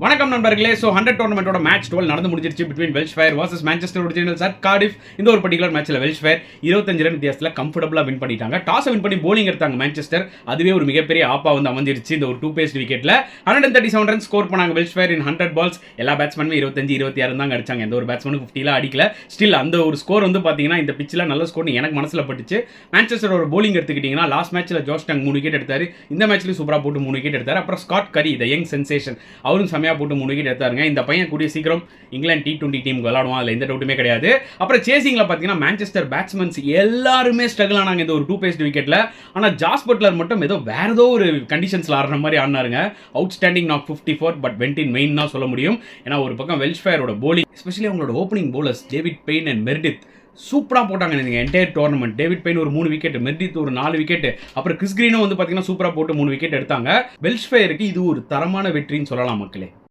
வணக்கம் நண்பர்களே. So 100 டோர்னமெண்ட்டோட match 12 நடந்து முடிஞ்சிருச்சு between Welsh Fire versus Manchester Originals at Cardiff. இந்த ஒரு பர்டிகுலர் மேட்ச்சில் வெல்ஷ்ஃபயர் 25 ரன் வித்தியாசத்தில் கம்ஃபர்டபுளாக வின் பண்ணிட்டாங்க. டாஸை வின் பண்ணி போலிங் எடுத்தாங்க மான்செஸ்டர். அதுவே ஒரு மிகப்பெரிய ஆப்பா வந்து அமைஞ்சிருச்சு. இந்த ஒரு 2 பேஸ்ட் விக்கெட்டில் 137 ரன் ஸ்கோர் பண்ணாங்க வெல்ஷ்ஃபயர் இன் 100 பால்ஸ். எல்லா பேட்ஸ்மேனுமே 25-26 தான் அடிச்சாங்க. எந்த ஒரு பேட்ஸ்மேனும் 50 அடிக்கல. ஸ்டில் அந்த ஒரு ஸ்கோர் வந்து பார்த்தீங்கன்னா இந்த பிச்சில் நல்ல ஸ்கோர் எனக்கு மனசில் பட்டுச்சு. மான்செஸ்டர் ஒரு போலிங் எடுத்துக்கிட்டிங்கன்னா லாஸ்ட் மேட்ச்சில் ஜோஷ் டங் 3 விக்கெட் எடுத்தார். இந்த மேட்ச்லையும் சூப்பராக போட்டு 3 விக்கெட் எடுத்தார். அப்புறம் Scott Currie the young sensation அவரும் செமையாக போட்டு 3 விக்கெட் எடுத்தார். இந்த பையன் கூடிய சீக்கிரம் இங்கிலாந்து T20 டீமுக்கு விளையாடுவான், அதில் எந்த டவுட்டுமே கிடையாது. அப்புறம் சேசிங்ல பார்த்தீங்கன்னா மான்செஸ்டர் பேட்ஸ்மேன்ஸ் எல்லாருமே ஸ்ட்ரகிள் ஆனாங்க இந்த ஒரு 2 பேஸ்ட் விக்கெட்ல. ஆனால் ஜாஸ் பட்லர் மட்டும் வேற ஏதோ ஒரு கண்டிஷன்ஸ்ல ஆடுற மாதிரி ஆடினாருங்க. Outstanding not 54 but went in main தான் சொல்ல முடியும். ஏன்னா ஒரு பக்கம் வெல்ஷ்ஃபயரோட போலிங், எஸ்பெஷலி அவங்களோட opening bowlers David Payne and Meredith சூப்பராக போட்டாங்க நீங்கள் என்டையர் டோர்னமெண்ட். டேவிட் பெயின் ஒரு 3 விக்கெட், மெர்டித் ஒரு 4 விக்கெட், அப்புறம் கிறிஸ் கிரீனும் வந்து பார்த்தீங்கன்னா சூப்பராக போட்டு 3 விக்கெட் எடுத்தாங்க. வெல்ஷ்ஃபயருக்கு இது ஒரு தரமான வெற்றின்னு சொல்லலாம் மக்களே.